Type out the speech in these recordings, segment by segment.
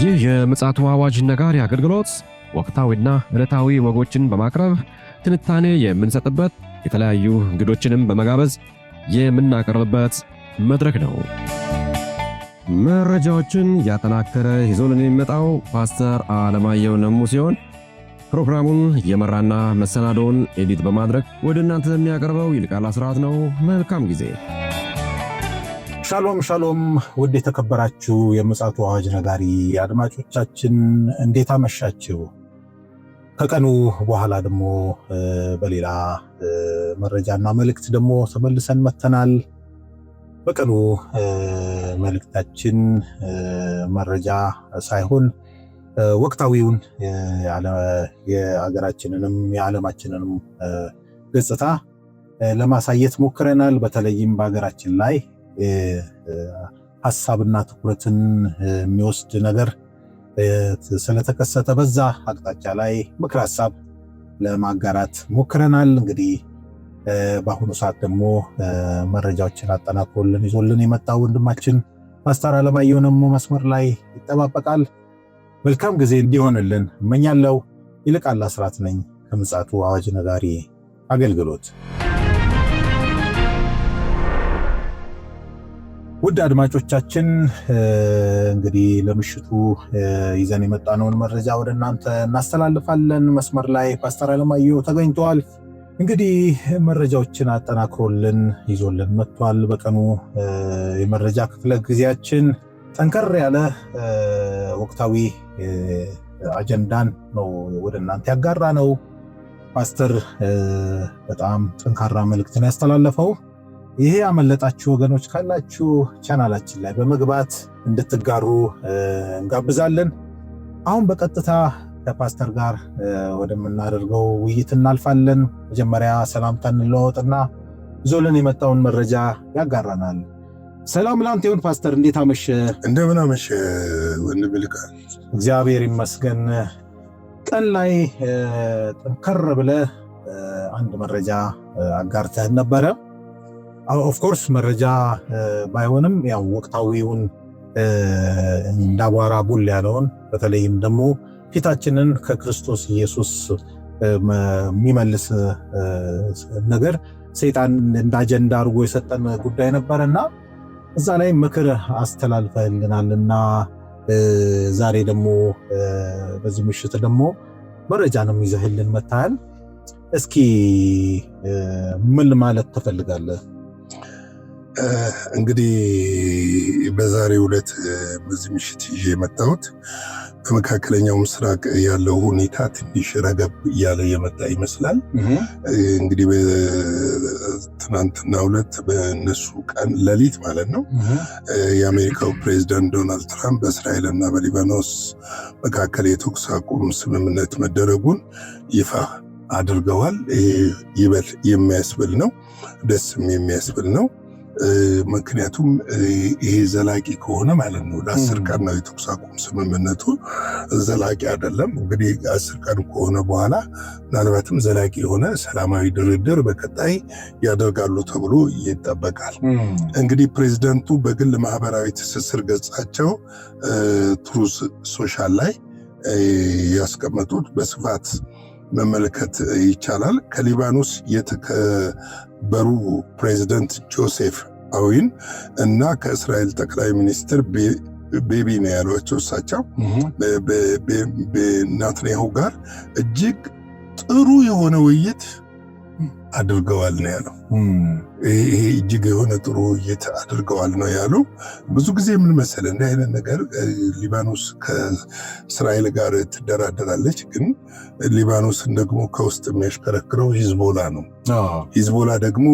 ይህ የምፅዓቱ አዋጅ ነጋሪ አገልግሎት ወቅታዊና ዕለታዊ ወጎችን በማቅረብ ትንታኔ የምንሰጥበት የተለያዩ እንግዶችንም በመጋበዝ የምናቀርብበት መድረክ ነው። መረጃዎችን ያጠናከረ ይዞልን የሚመጣው ፓስተር አለማየሁ ነሙ ሲሆን ፕሮግራሙን የመራና መሰናዶውን ኤዲት በማድረግ ወደ እናንተ የሚያቀርበው ይልቃል አስራት ነው። መልካም ጊዜ። ሻሎም ሻሎም፣ ውድ የተከበራችሁ የምፅዓቱ አዋጅ ነጋሪ አድማጮቻችን እንዴት አመሻችሁ? ከቀኑ በኋላ ደግሞ በሌላ መረጃና መልእክት ደግሞ ተመልሰን መተናል። በቀኑ መልእክታችን መረጃ ሳይሆን ወቅታዊውን የሀገራችንንም የዓለማችንንም ገጽታ ለማሳየት ሞክረናል። በተለይም በሀገራችን ላይ ሐሳብና ትኩረትን የሚወስድ ነገር ስለተከሰተ በዛ አቅጣጫ ላይ ምክር ሐሳብ ለማጋራት ሞክረናል። እንግዲህ በአሁኑ ሰዓት ደግሞ መረጃዎችን አጠናክሮልን ይዞልን የመጣው ወንድማችን ፓስተር አለማየሁ ነሙ መስመር ላይ ይጠባበቃል። መልካም ጊዜ እንዲሆንልን እመኛለሁ። ይልቃል አስራት ነኝ ከምፅዓቱ አዋጅ ነጋሪ አገልግሎት። ውድ አድማጮቻችን እንግዲህ ለምሽቱ ይዘን የመጣነውን መረጃ ወደ እናንተ እናስተላልፋለን። መስመር ላይ ፓስተር አለማየሁ ተገኝተዋል። እንግዲህ መረጃዎችን አጠናክሮልን ይዞልን መጥቷል። በቀኑ የመረጃ ክፍለ ጊዜያችን ጠንከር ያለ ወቅታዊ አጀንዳን ነው ወደ እናንተ ያጋራ ነው። ፓስተር በጣም ጠንካራ መልእክትን ያስተላለፈው። ይሄ ያመለጣችሁ ወገኖች ካላችሁ ቻናላችን ላይ በመግባት እንድትጋሩ እንጋብዛለን። አሁን በቀጥታ ከፓስተር ጋር ወደምናደርገው ውይይት እናልፋለን። መጀመሪያ ሰላምታ እንለዋወጥና ይዞልን የመጣውን መረጃ ያጋራናል። ሰላም ላንተ ይሁን ፓስተር፣ እንዴት አመሸ? እንደምን አመሸ ወንድም ይልቃል? እግዚአብሔር ይመስገን። ቀን ላይ ጠንከር ብለህ አንድ መረጃ አጋርተህን ነበረ። ኦፍኮርስ መረጃ ባይሆንም ያው ወቅታዊውን እንዳቧራ ቡል ያለውን በተለይም ደግሞ ፊታችንን ከክርስቶስ ኢየሱስ የሚመልስ ነገር ሰይጣን እንደ አጀንዳ አድርጎ የሰጠን ጉዳይ ነበርና እዛ ላይ ምክር አስተላልፈልናልና ዛሬ ደግሞ በዚህ ምሽት ደግሞ መረጃንም ይዘህልን መጥተሃል። እስኪ ምን ማለት ትፈልጋለህ? እንግዲህ በዛሬው ዕለት በዚህ ምሽት ይዤ የመጣሁት በመካከለኛው ምስራቅ ያለው ሁኔታ ትንሽ ረገብ እያለ የመጣ ይመስላል። እንግዲህ በትናንትናው ዕለት በእነሱ ቀን ሌሊት ማለት ነው የአሜሪካው ፕሬዚዳንት ዶናልድ ትራምፕ በእስራኤልና በሊባኖስ መካከል የተኩስ አቁም ስምምነት መደረጉን ይፋ አድርገዋል። ይበል የሚያስብል ነው፣ ደስም የሚያስብል ነው። ምክንያቱም ይሄ ዘላቂ ከሆነ ማለት ነው ለ10 ቀን ነው የተኩስ አቁም ስምምነቱ፣ ዘላቂ አይደለም። እንግዲህ 10 ቀን ከሆነ በኋላ ምናልባትም ዘላቂ የሆነ ሰላማዊ ድርድር በቀጣይ ያደርጋሉ ተብሎ ይጠበቃል። እንግዲህ ፕሬዚደንቱ በግል ማህበራዊ ትስስር ገጻቸው ትሩዝ ሶሻል ላይ ያስቀመጡት በስፋት መመልከት ይቻላል። ከሊባኖስ የተከበሩ ፕሬዚደንት ጆሴፍ አዊን እና ከእስራኤል ጠቅላይ ሚኒስትር ቤቢ ነው ያሏቸው እሳቸው በናትንያሁ ጋር እጅግ ጥሩ የሆነ ውይይት አድርገዋል ነው ያለው። ይሄ እጅግ የሆነ ጥሩ ውይይት አድርገዋል ነው ያለው። ብዙ ጊዜ ምን መሰለህ እንዲህ አይነት ነገር ሊባኖስ ከእስራኤል ጋር ትደራደራለች፣ ግን ሊባኖስን ደግሞ ከውስጥ የሚያሽከረክረው ሂዝቦላ ነው። ሂዝቦላ ደግሞ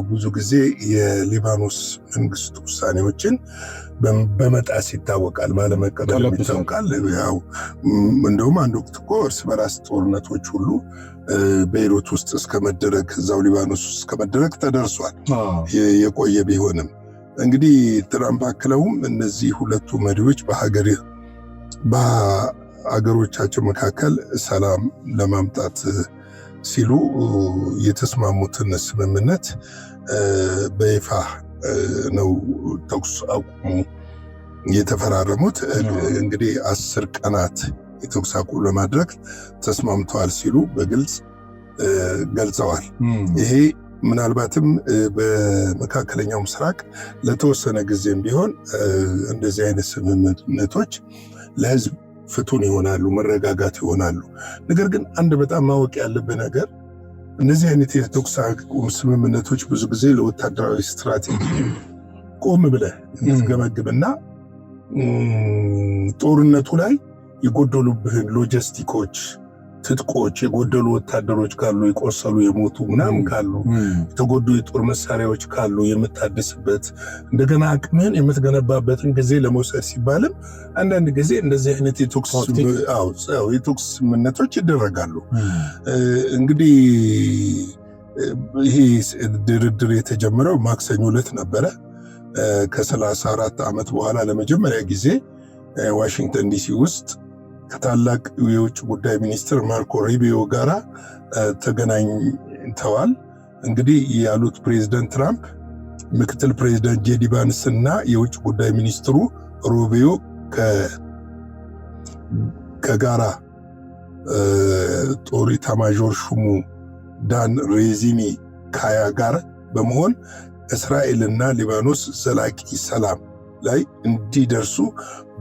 ብዙ ጊዜ የሊባኖስ መንግስት ውሳኔዎችን በመጣስ ይታወቃል፣ ባለመቀበል ይታወቃል። ያው እንደውም አንድ ወቅት እኮ እርስ በራስ ጦርነቶች ሁሉ ቤይሩት ውስጥ እስከመደረግ እዛው ሊባኖስ ውስጥ እስከመደረግ ተደርሷል። የቆየ ቢሆንም እንግዲህ ትራምፕ አክለውም እነዚህ ሁለቱ መሪዎች በሀገሮቻቸው መካከል ሰላም ለማምጣት ሲሉ የተስማሙትን ስምምነት በይፋ ነው ተኩስ አቁሙ የተፈራረሙት። እንግዲህ 10 ቀናት የተኩስ አቁም ለማድረግ ተስማምተዋል ሲሉ በግልጽ ገልጸዋል። ይሄ ምናልባትም በመካከለኛው ምስራቅ ለተወሰነ ጊዜም ቢሆን እንደዚህ አይነት ስምምነቶች ለህዝብ ፍቱን ይሆናሉ፣ መረጋጋት ይሆናሉ። ነገር ግን አንድ በጣም ማወቅ ያለብን ነገር እነዚህ አይነት የተኩስ አቁም ስምምነቶች ብዙ ጊዜ ለወታደራዊ ስትራቴጂ ቆም ብለህ እንድትገመግምና ጦርነቱ ላይ የጎደሉብህን ሎጂስቲኮች፣ ትጥቆች፣ የጎደሉ ወታደሮች ካሉ፣ የቆሰሉ የሞቱ ምናምን ካሉ፣ የተጎዱ የጦር መሳሪያዎች ካሉ የምታድስበት እንደገና አቅምህን የምትገነባበትን ጊዜ ለመውሰድ ሲባልም አንዳንድ ጊዜ እንደዚህ አይነት የቶክስ ስምምነቶች ይደረጋሉ። እንግዲህ ይሄ ድርድር የተጀመረው ማክሰኞ ዕለት ነበረ። ከ34 ዓመት በኋላ ለመጀመሪያ ጊዜ ዋሽንግተን ዲሲ ውስጥ ከታላቅ የውጭ ጉዳይ ሚኒስትር ማርኮ ሩቢዮ ጋራ ተገናኝተዋል። እንግዲህ ያሉት ፕሬዚደንት ትራምፕ ምክትል ፕሬዚደንት ጄዲ ቫንስ እና የውጭ ጉዳይ ሚኒስትሩ ሩቢዮ ከጋራ ጦር ኢታማዦር ሹሙ ዳን ሬዚኒ ካያ ጋር በመሆን እስራኤልና ሊባኖስ ዘላቂ ሰላም ላይ እንዲደርሱ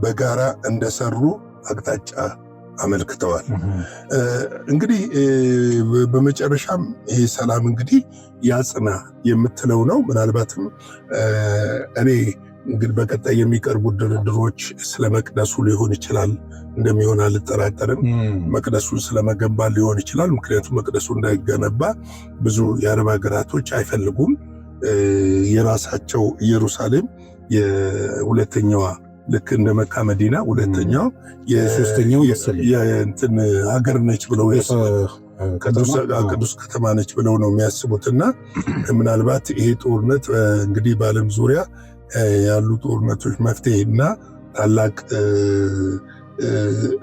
በጋራ እንደሰሩ አቅጣጫ አመልክተዋል። እንግዲህ በመጨረሻም ይሄ ሰላም እንግዲህ ያጽና የምትለው ነው። ምናልባትም እኔ እንግዲህ በቀጣይ የሚቀርቡ ድርድሮች ስለ መቅደሱ ሊሆን ይችላል፣ እንደሚሆን አልጠራጠርም። መቅደሱን ስለመገንባት ሊሆን ይችላል። ምክንያቱም መቅደሱ እንዳይገነባ ብዙ የአረብ ሀገራቶች አይፈልጉም። የራሳቸው ኢየሩሳሌም የሁለተኛዋ ልክ እንደ መካ መዲና ሁለተኛው የሶስተኛው የእንትን ሀገር ነች ብለው ቅዱስ ከተማ ነች ብለው ነው የሚያስቡትና ምናልባት ይሄ ጦርነት እንግዲህ በዓለም ዙሪያ ያሉ ጦርነቶች መፍትሄና ታላቅ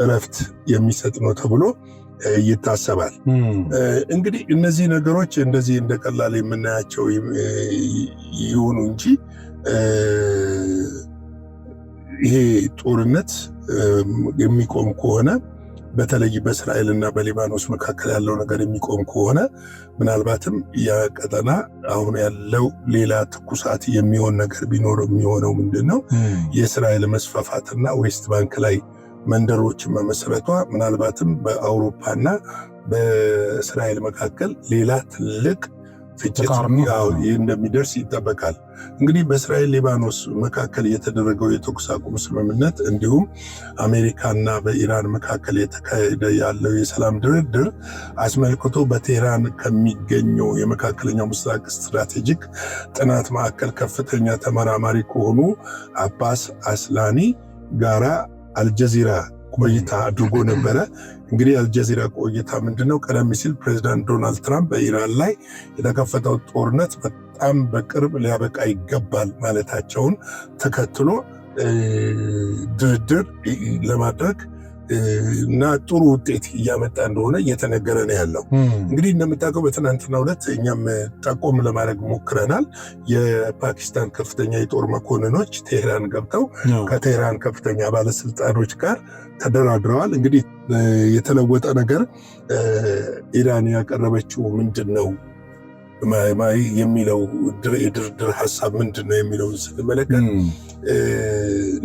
እረፍት የሚሰጥ ነው ተብሎ ይታሰባል። እንግዲህ እነዚህ ነገሮች እንደዚህ እንደቀላል የምናያቸው ይሁኑ እንጂ ይሄ ጦርነት የሚቆም ከሆነ በተለይ በእስራኤል እና በሊባኖስ መካከል ያለው ነገር የሚቆም ከሆነ ምናልባትም የቀጠና አሁን ያለው ሌላ ትኩሳት የሚሆን ነገር ቢኖር የሚሆነው ምንድን ነው? የእስራኤል መስፋፋትና ዌስት ባንክ ላይ መንደሮችን መመስረቷ ምናልባትም በአውሮፓና በእስራኤል መካከል ሌላ ትልቅ ፍጭት እንደሚደርስ ይጠበቃል። እንግዲህ በእስራኤል ሊባኖስ መካከል የተደረገው የተኩስ አቁም ስምምነት እንዲሁም አሜሪካና በኢራን መካከል የተካሄደ ያለው የሰላም ድርድር አስመልክቶ በቴህራን ከሚገኘው የመካከለኛው ምስራቅ ስትራቴጂክ ጥናት ማዕከል ከፍተኛ ተመራማሪ ከሆኑ አባስ አስላኒ ጋራ አልጀዚራ ቆይታ አድርጎ ነበረ። እንግዲህ አልጀዚራ ቆይታ ምንድነው? ቀደም ሲል ፕሬዚዳንት ዶናልድ ትራምፕ በኢራን ላይ የተከፈተው ጦርነት በጣም በቅርብ ሊያበቃ ይገባል ማለታቸውን ተከትሎ ድርድር ለማድረግ እና ጥሩ ውጤት እያመጣ እንደሆነ እየተነገረ ነው ያለው። እንግዲህ እንደምታውቀው በትናንትናው ዕለት እኛም ጠቆም ለማድረግ ሞክረናል። የፓኪስታን ከፍተኛ የጦር መኮንኖች ቴህራን ገብተው ከቴህራን ከፍተኛ ባለስልጣኖች ጋር ተደራድረዋል። እንግዲህ የተለወጠ ነገር ኢራን ያቀረበችው ምንድን ነው የሚለው የድርድር ሀሳብ ምንድን ነው የሚለውን ስንመለከት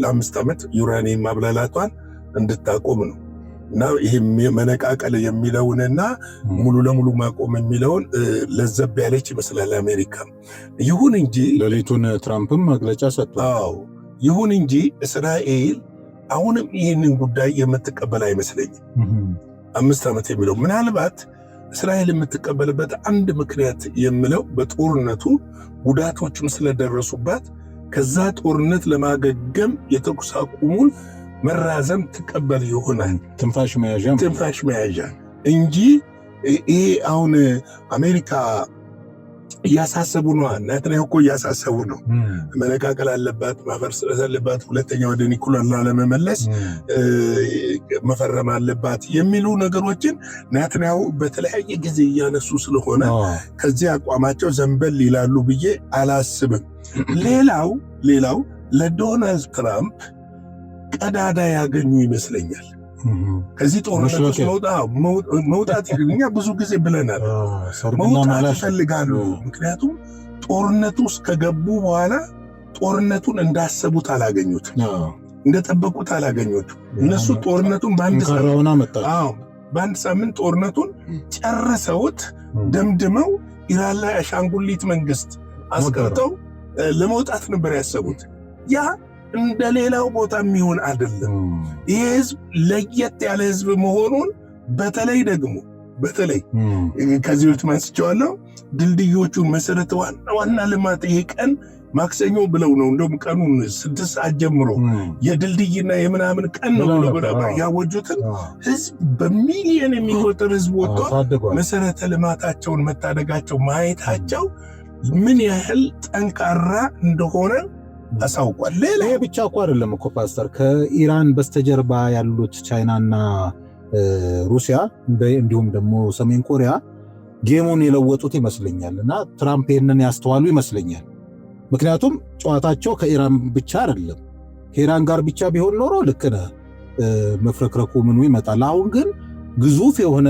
ለ5 ዓመት ዩራኒየም ማብላላቷን እንድታቆም ነው እና ይህም መነቃቀል የሚለውንና ሙሉ ለሙሉ ማቆም የሚለውን ለዘብ ያለች ይመስላል አሜሪካ። ይሁን እንጂ ሌሊቱን ትራምፕም መግለጫ ሰጥቷል። ይሁን እንጂ እስራኤል አሁንም ይህንን ጉዳይ የምትቀበል አይመስለኝም። 5 ዓመት የሚለው ምናልባት እስራኤል የምትቀበልበት አንድ ምክንያት የምለው በጦርነቱ ጉዳቶችም ስለደረሱባት ከዛ ጦርነት ለማገገም የተኩስ አቁሙን መራዘም ትቀበል ይሆናል። ትንፋሽ መያዣ እንጂ ይሄ አሁን አሜሪካ እያሳሰቡ ነው። ናትናኤል እኮ እያሳሰቡ ነው። መነቃቀል አለባት፣ ማፈርሰስ አለባት፣ ሁለተኛ ወደ ኒኩለር ለመመለስ መፈረም አለባት የሚሉ ነገሮችን ናትናኤል በተለያየ ጊዜ እያነሱ ስለሆነ ከዚህ አቋማቸው ዘንበል ይላሉ ብዬ አላስብም። ሌላው ለዶናልድ ትራምፕ ቀዳዳ ያገኙ ይመስለኛል። ከዚህ ጦርነት ውስጥ መውጣት እኛ ብዙ ጊዜ ብለናል፣ መውጣት ይፈልጋሉ። ምክንያቱም ጦርነቱ ውስጥ ከገቡ በኋላ ጦርነቱን እንዳሰቡት አላገኙት፣ እንደጠበቁት አላገኙት። እነሱ ጦርነቱን በአንድ ሳምንት ጦርነቱን ጨርሰውት ደምድመው ኢራን ላይ አሻንጉሊት መንግስት አስቀርተው ለመውጣት ነበር ያሰቡት። ያ እንደ ሌላው ቦታ የሚሆን አይደለም። ይህ ህዝብ ለየት ያለ ህዝብ መሆኑን በተለይ ከዚህ በፊት ማንስቸዋለሁ፣ ድልድዮቹን መሰረተ ዋና ልማት ይሄ ቀን ማክሰኞ ብለው ነው እንደውም ቀኑን 6 ሰዓት ጀምሮ የድልድይና የምናምን ቀን ነው ብለው ያወጁትን ህዝብ በሚሊዮን የሚቆጠር ህዝብ ወጥቶ መሰረተ ልማታቸውን መታደጋቸው ማየታቸው ምን ያህል ጠንካራ እንደሆነ አሳውቋል። ሌላ ብቻ እኮ አይደለም እኮ ፓስተር፣ ከኢራን በስተጀርባ ያሉት ቻይናና ሩሲያ እንዲሁም ደግሞ ሰሜን ኮሪያ ጌሙን የለወጡት ይመስለኛል እና ትራምፕ ይህንን ያስተዋሉ ይመስለኛል። ምክንያቱም ጨዋታቸው ከኢራን ብቻ አይደለም። ከኢራን ጋር ብቻ ቢሆን ኖሮ ልክ ነህ፣ መፍረክረኩ ምኑ ይመጣል። አሁን ግን ግዙፍ የሆነ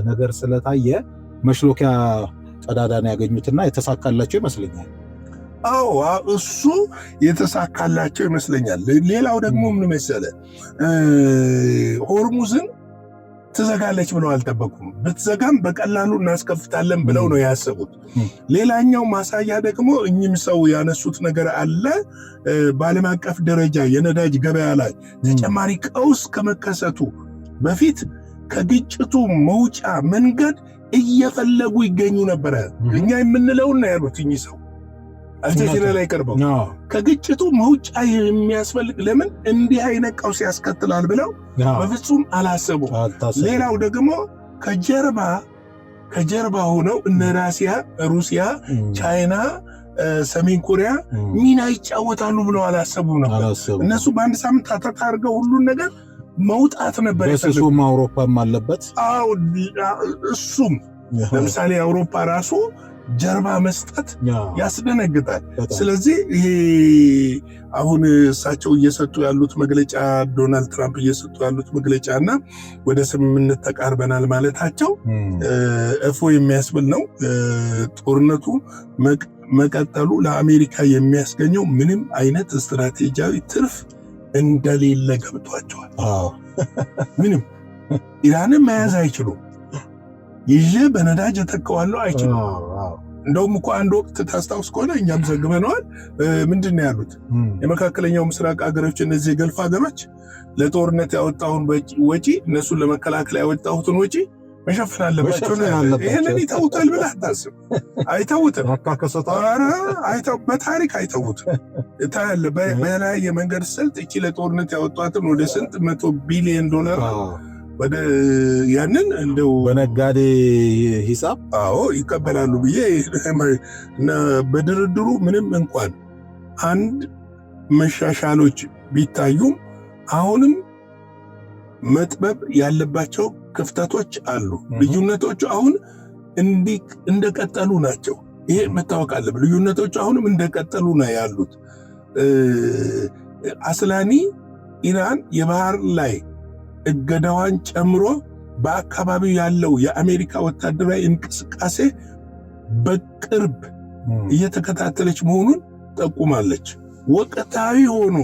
ነገር ስለታየ መሽሎኪያ ቀዳዳን ያገኙትና የተሳካላቸው ይመስለኛል። አዎ እሱ የተሳካላቸው ይመስለኛል። ሌላው ደግሞ ምን መሰለህ፣ ሆርሙዝን ትዘጋለች ብለው አልጠበቁም። ብትዘጋም በቀላሉ እናስከፍታለን ብለው ነው ያሰቡት። ሌላኛው ማሳያ ደግሞ እኚህም ሰው ያነሱት ነገር አለ። በዓለም አቀፍ ደረጃ የነዳጅ ገበያ ላይ ተጨማሪ ቀውስ ከመከሰቱ በፊት ከግጭቱ መውጫ መንገድ እየፈለጉ ይገኙ ነበረ። እኛ የምንለውና ያሉት እኚህ ሰው አልጀዚራ ላይ ቀርበው ከግጭቱ መውጫ የሚያስፈልግ ለምን እንዲህ አይነት ቀውስ ያስከትላል ብለው በፍጹም አላሰቡም። ሌላው ደግሞ ከጀርባ ሆነው እነ ሩሲያ፣ ቻይና፣ ሰሜን ኮሪያ ሚና ይጫወታሉ ብለው አላሰቡም ነበር። እነሱ በአንድ ሳምንት አታርገው ሁሉን ነገር መውጣት ነበር። በሱም አውሮፓም አለበት። አዎ እሱም ለምሳሌ አውሮፓ ራሱ ጀርባ መስጠት ያስደነግጣል። ስለዚህ ይሄ አሁን እሳቸው እየሰጡ ያሉት መግለጫ፣ ዶናልድ ትራምፕ እየሰጡ ያሉት መግለጫ እና ወደ ስምምነት ተቃርበናል ማለታቸው እፎ የሚያስብል ነው። ጦርነቱ መቀጠሉ ለአሜሪካ የሚያስገኘው ምንም አይነት ስትራቴጂያዊ ትርፍ እንደሌለ ገብቷቸዋል። ምንም ኢራንን መያዝ አይችሉም። ይዤ በነዳጅ እተካዋለሁ አይችሉም። እንደውም እኮ አንድ ወቅት ታስታውስ ከሆነ እኛም ዘግበነዋል። ምንድን ነው ያሉት? የመካከለኛው ምስራቅ ሀገሮች፣ እነዚህ የገልፍ ሀገሮች ለጦርነት ያወጣውን ወጪ እነሱን ለመከላከል ያወጣሁትን ወጪ መሸፈን አለባቸው ነው ያለበት። ይሄንን ይተውታል ብለህ አታስብ። አይተውትም። በታሪክ አይተውትም። በተለያየ መንገድ ስልት እቺ ለጦርነት ያወጧትን ወደ ስንት $100 ቢሊዮን ወደ ያንን እንደው በነጋዴ ሂሳብ ይቀበላሉ ብዬ እና በድርድሩ ምንም እንኳን አንድ መሻሻሎች ቢታዩም አሁንም መጥበብ ያለባቸው ክፍተቶች አሉ። ልዩነቶቹ አሁን እንደቀጠሉ ናቸው። ይሄ መታወቅ አለበት። ልዩነቶቹ አሁንም እንደቀጠሉ ነው ያሉት። አስላኒ ኢራን የባህር ላይ እገዳዋን ጨምሮ በአካባቢው ያለው የአሜሪካ ወታደራዊ እንቅስቃሴ በቅርብ እየተከታተለች መሆኑን ጠቁማለች። ወቅታዊ ሆኖ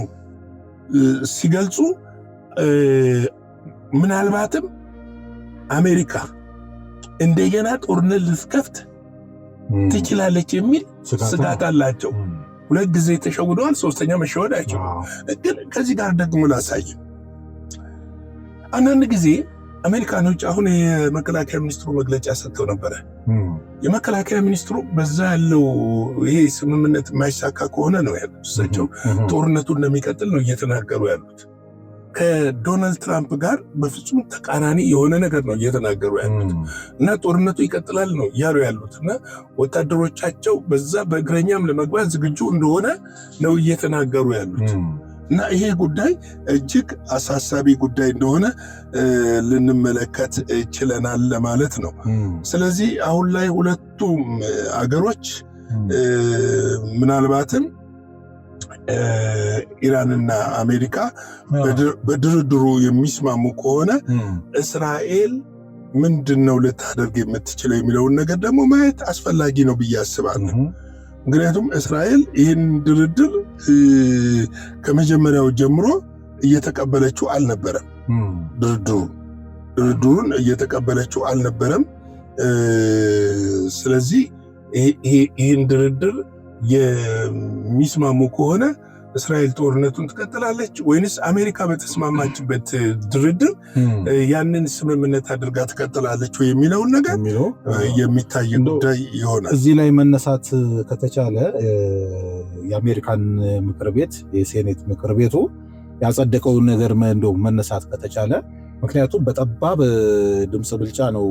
ሲገልጹ ምናልባትም አሜሪካ እንደገና ጦርነት ልትከፍት ትችላለች የሚል ስጋት አላቸው። 2 ጊዜ ተሸውደዋል፣ 3ኛ መሸወድ አይችሉም። ግን ከዚህ ጋር ደግሞ ላሳይ። አንዳንድ ጊዜ አሜሪካኖች አሁን የመከላከያ ሚኒስትሩ መግለጫ ሰጥተው ነበረ። የመከላከያ ሚኒስትሩ በዛ ያለው ይሄ ስምምነት የማይሳካ ከሆነ ነው ያሉት። እሳቸው ጦርነቱ እንደሚቀጥል ነው እየተናገሩ ያሉት። ከዶናልድ ትራምፕ ጋር በፍጹም ተቃራኒ የሆነ ነገር ነው እየተናገሩ ያሉት እና ጦርነቱ ይቀጥላል ነው እያሉ ያሉት እና ወታደሮቻቸው በዛ በእግረኛም ለመግባት ዝግጁ እንደሆነ ነው እየተናገሩ ያሉት እና ይሄ ጉዳይ እጅግ አሳሳቢ ጉዳይ እንደሆነ ልንመለከት ችለናል ለማለት ነው። ስለዚህ አሁን ላይ ሁለቱም አገሮች ምናልባትም ኢራንና አሜሪካ በድርድሩ የሚስማሙ ከሆነ እስራኤል ምንድነው ልታደርግ የምትችለው የሚለውን ነገር ደግሞ ማየት አስፈላጊ ነው ብዬ አስባለሁ። ምክንያቱም እስራኤል ይህን ድርድር ከመጀመሪያው ጀምሮ እየተቀበለችው አልነበረም። ድርድሩን እየተቀበለችው አልነበረም። ስለዚህ ይህን ድርድር የሚስማሙ ከሆነ እስራኤል ጦርነቱን ትቀጥላለች ወይንስ አሜሪካ በተስማማችበት ድርድር ያንን ስምምነት አድርጋ ትቀጥላለች ወይ የሚለውን ነገር የሚታይ ጉዳይ ይሆናል። እዚህ ላይ መነሳት ከተቻለ የአሜሪካን ምክር ቤት የሴኔት ምክር ቤቱ ያጸደቀውን ነገር እንደው መነሳት ከተቻለ፣ ምክንያቱም በጠባብ ድምፅ ብልጫ ነው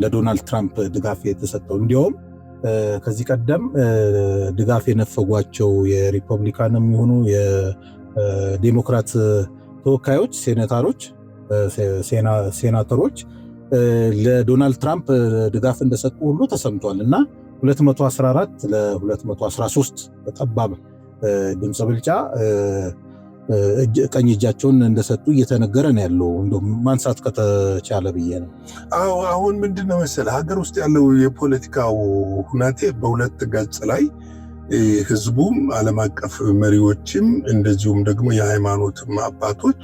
ለዶናልድ ትራምፕ ድጋፍ የተሰጠው። እንዲያውም ከዚህ ቀደም ድጋፍ የነፈጓቸው የሪፐብሊካንም የሆኑ የዴሞክራት ተወካዮች ሴናተሮች ለዶናልድ ትራምፕ ድጋፍ እንደሰጡ ሁሉ ተሰምቷል እና 214 ለ213 በጠባብ ድምፅ ብልጫ ቀኝ እጃቸውን እንደሰጡ እየተነገረ ነው ያለው። እንደውም ማንሳት ከተቻለ ብዬ ነው። አሁን ምንድነው መሰለህ ሀገር ውስጥ ያለው የፖለቲካው ሁናቴ በሁለት ገጽ ላይ ህዝቡም ዓለም አቀፍ መሪዎችም እንደዚሁም ደግሞ የሃይማኖትም አባቶች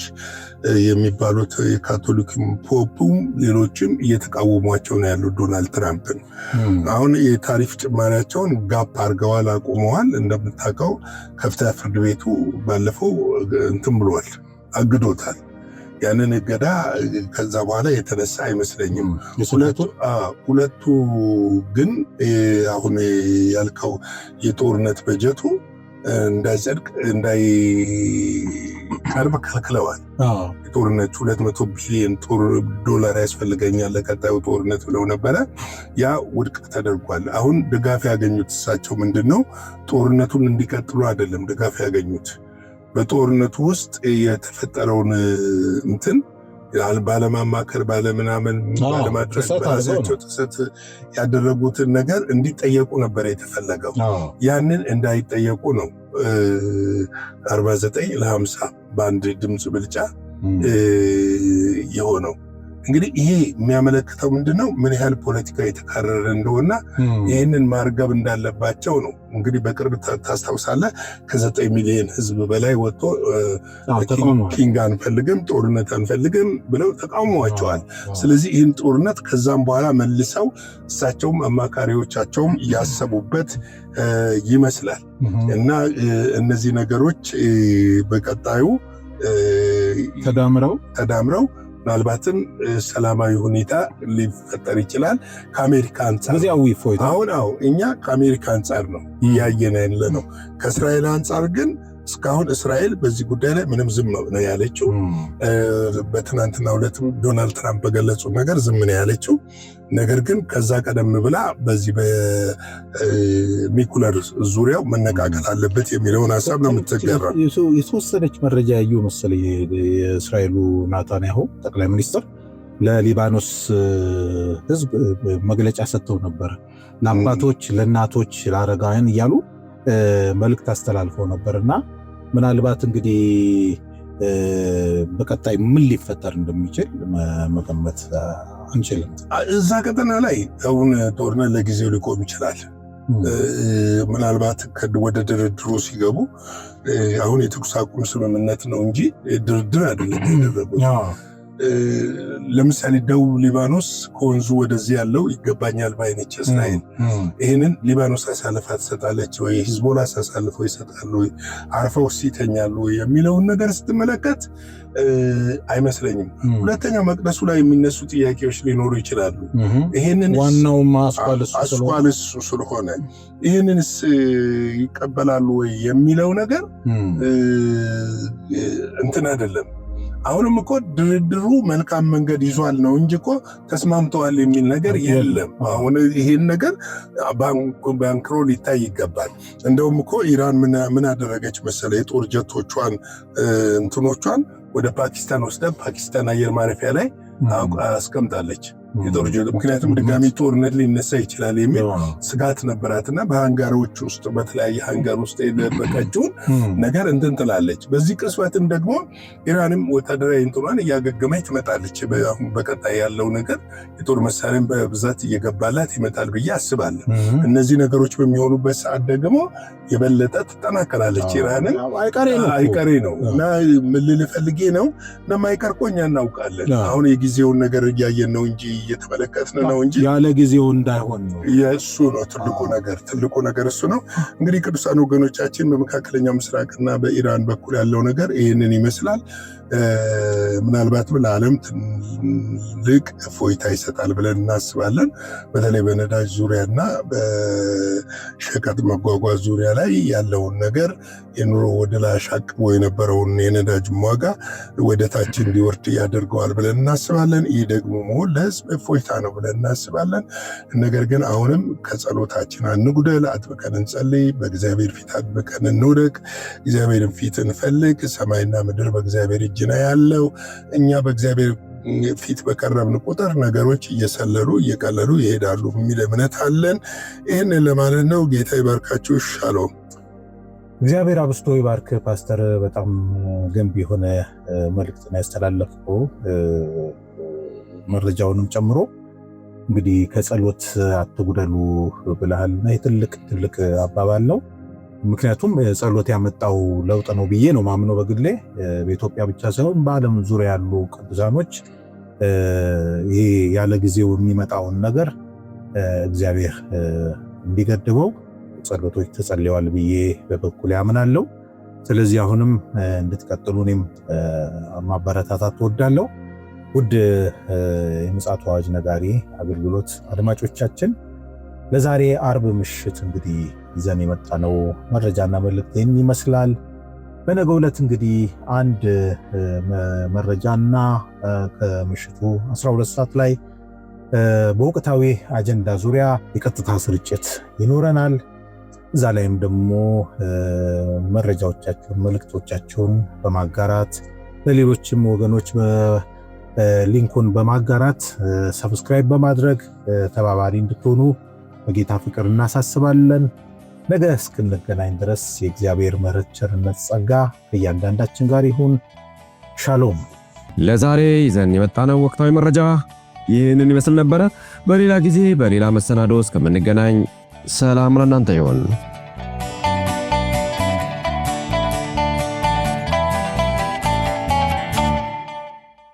የሚባሉት የካቶሊክም ፖፑም ሌሎችም እየተቃወሟቸው ነው ያሉት ዶናልድ ትራምፕን። አሁን የታሪፍ ጭማሪያቸውን ጋፕ አድርገዋል፣ አቁመዋል። እንደምታውቀው ከፍተኛ ፍርድ ቤቱ ባለፈው እንትን ብሏል፣ አግዶታል። ያንን እገዳ ከዛ በኋላ የተነሳ አይመስለኝም። ሁለቱ ግን አሁን ያልከው የጦርነት በጀቱ እንዳይጸድቅ እንዳይቀርብ ከልክለዋል። የጦርነቱ 200 ቢሊዮን ዶላር ያስፈልገኛል ለቀጣዩ ጦርነት ብለው ነበረ። ያ ውድቅ ተደርጓል። አሁን ድጋፍ ያገኙት እሳቸው ምንድነው ጦርነቱን እንዲቀጥሉ አይደለም ድጋፍ ያገኙት፣ በጦርነቱ ውስጥ የተፈጠረውን እንትን ባለማማከር ባለምናምን ባለማድረግ በራሳቸው ጥሰት ያደረጉትን ነገር እንዲጠየቁ ነበር የተፈለገው። ያንን እንዳይጠየቁ ነው 49 ለ50 በአንድ ድምፅ ብልጫ የሆነው። እንግዲህ ይሄ የሚያመለክተው ምንድነው ምን ያህል ፖለቲካ የተካረረ እንደሆነ ይህንን ማርገብ እንዳለባቸው ነው። እንግዲህ በቅርብ ታስታውሳለህ ከ9 ሚሊዮን ህዝብ በላይ ወጥቶ ኪንግ አንፈልግም፣ ጦርነት አንፈልግም ብለው ተቃውሟቸዋል። ስለዚህ ይህን ጦርነት ከዛም በኋላ መልሰው እሳቸውም አማካሪዎቻቸውም እያሰቡበት ይመስላል እና እነዚህ ነገሮች በቀጣዩ ተዳምረው ምናልባትም ሰላማዊ ሁኔታ ሊፈጠር ይችላል። ከአሜሪካ አንጻር አሁን እኛ ከአሜሪካ አንጻር ነው እያየን ያለ ነው። ከእስራኤል አንጻር ግን እስካሁን እስራኤል በዚህ ጉዳይ ላይ ምንም ዝም ነው ያለችው። በትናንትናው ዕለትም ዶናልድ ትራምፕ በገለጹ ነገር ዝም ነው ያለችው። ነገር ግን ከዛ ቀደም ብላ በዚህ በኒኩለር ዙሪያው መነቃቀል አለበት የሚለውን ሀሳብ ነው የምትገራ። የተወሰነች መረጃ ያየው መሰለኝ የእስራኤሉ ናታንያሁ ጠቅላይ ሚኒስትር ለሊባኖስ ህዝብ መግለጫ ሰጥተው ነበር። ለአባቶች፣ ለእናቶች፣ ለአረጋውያን እያሉ መልእክት አስተላልፈው ነበርና ምናልባት እንግዲህ በቀጣይ ምን ሊፈጠር እንደሚችል መገመት አንችልም። እዛ ቀጠና ላይ አሁን ጦርነት ለጊዜው ሊቆም ይችላል። ምናልባት ወደ ድርድሩ ሲገቡ አሁን የተኩስ አቁም ስምምነት ነው እንጂ ድርድር አይደለም ያደረጉት። ለምሳሌ ደቡብ ሊባኖስ ከወንዙ ወደዚህ ያለው ይገባኛል ባይነች እስራኤል ይህንን ሊባኖስ አሳልፋ ትሰጣለች ወይ፣ ሂዝቦላ አሳልፈው ይሰጣሉ ወይ፣ አርፈው ይተኛሉ የሚለውን ነገር ስትመለከት አይመስለኝም። ሁለተኛው መቅደሱ ላይ የሚነሱ ጥያቄዎች ሊኖሩ ይችላሉ። ይህንን ዋናው አስኳል እሱ ስለሆነ ይህንንስ ይቀበላሉ ወይ የሚለው ነገር እንትን አይደለም። አሁንም እኮ ድርድሩ መልካም መንገድ ይዟል ነው እንጂ እኮ ተስማምተዋል የሚል ነገር የለም። አሁን ይሄን ነገር ባንክሮ ሊታይ ይገባል። እንደውም እኮ ኢራን ምን አደረገች መሰለ የጦር ጀቶቿን እንትኖቿን ወደ ፓኪስታን ወስዳ ፓኪስታን አየር ማረፊያ ላይ አስቀምጣለች። ምክንያቱም ድጋሚ ጦርነት ሊነሳ ይችላል የሚል ስጋት ነበራትና በሃንጋሮች ውስጥ በተለያየ ሃንጋር ውስጥ የደበቀችውን ነገር እንትን ትላለች። በዚህ ቅስበትም ደግሞ ኢራንም ወታደራዊ እንትኗን እያገገመች ትመጣለች። በቀጣይ ያለው ነገር የጦር መሳሪያን በብዛት እየገባላት ይመጣል ብዬ አስባለሁ። እነዚህ ነገሮች በሚሆኑበት ሰዓት ደግሞ የበለጠ ትጠናከራለች። ኢራንን አይቀሬ ነው እና ምን ልል ፈልጌ ነው እንደማይቀር እኮ እኛ እናውቃለን። አሁን የጊዜውን ነገር እያየን ነው እንጂ እየተመለከትን ነው እንጂ ያለ ጊዜው እንዳይሆን ነው። የእሱ ነው ትልቁ ነገር እሱ ነው። እንግዲህ ቅዱሳን ወገኖቻችን በመካከለኛው ምስራቅና በኢራን በኩል ያለው ነገር ይህንን ይመስላል። ምናልባትም ለዓለም ትልቅ እፎይታ ይሰጣል ብለን እናስባለን። በተለይ በነዳጅ ዙሪያና በሸቀጥ መጓጓዝ ዙሪያ ላይ ያለውን ነገር የኑሮ ወደ ላይ አሻቅቦ የነበረውን የነዳጅ ዋጋ ወደ ታች እንዲወርድ ያደርገዋል ብለን እናስባለን። ይህ ደግሞ መሆን ለሕዝብ እፎይታ ነው ብለን እናስባለን። ነገር ግን አሁንም ከጸሎታችን አንጉደል፣ አጥብቀን እንጸልይ፣ በእግዚአብሔር ፊት አጥብቀን እንውደቅ፣ እግዚአብሔርን ፊት እንፈልግ። ሰማይና ምድር በእግዚአብሔር እጅ ነው ያለው። እኛ በእግዚአብሔር ፊት በቀረብን ቁጥር ነገሮች እየሰለሉ እየቀለሉ ይሄዳሉ የሚል እምነት አለን። ይህንን ለማለት ነው። ጌታ ይባርካችሁ። ሻሎም። እግዚአብሔር አብስቶ ይባርክ። ፓስተር በጣም ገንቢ የሆነ መልእክትን ያስተላለፈው መረጃውንም ጨምሮ እንግዲህ ከጸሎት አትጉደሉ ብለሃልና ትልቅ አባባል ነው። ምክንያቱም ጸሎት ያመጣው ለውጥ ነው ብዬ ነው ማምነው በግሌ። በኢትዮጵያ ብቻ ሳይሆን በዓለም ዙሪያ ያሉ ቅዱሳኖች ይሄ ያለ ጊዜው የሚመጣውን ነገር እግዚአብሔር እንዲገድበው ጸሎቶች ተጸልየዋል ብዬ በበኩል ያምናለሁ። ስለዚህ አሁንም እንድትቀጥሉ እኔም ማበረታታት እወዳለሁ። ውድ የምፅዓቱ አዋጅ ነጋሪ አገልግሎት አድማጮቻችን ለዛሬ አርብ ምሽት እንግዲህ ይዘን የመጣነው መረጃና መልእክት ይመስላል። በነገው ዕለት እንግዲህ አንድ መረጃና ከምሽቱ 12 ሰዓት ላይ በወቅታዊ አጀንዳ ዙሪያ የቀጥታ ስርጭት ይኖረናል። እዛ ላይም ደግሞ መረጃዎቻችሁን፣ መልእክቶቻችሁን በማጋራት ለሌሎችም ወገኖች ሊንኩን በማጋራት ሰብስክራይብ በማድረግ ተባባሪ እንድትሆኑ በጌታ ፍቅር እናሳስባለን። ነገ እስክንገናኝ ድረስ የእግዚአብሔር ምሕረት፣ ቸርነት፣ ጸጋ ከእያንዳንዳችን ጋር ይሁን። ሻሎም። ለዛሬ ይዘን የመጣነው ወቅታዊ መረጃ ይህንን ይመስል ነበረ። በሌላ ጊዜ በሌላ መሰናዶ እስከምንገናኝ ሰላም ለእናንተ ይሁን።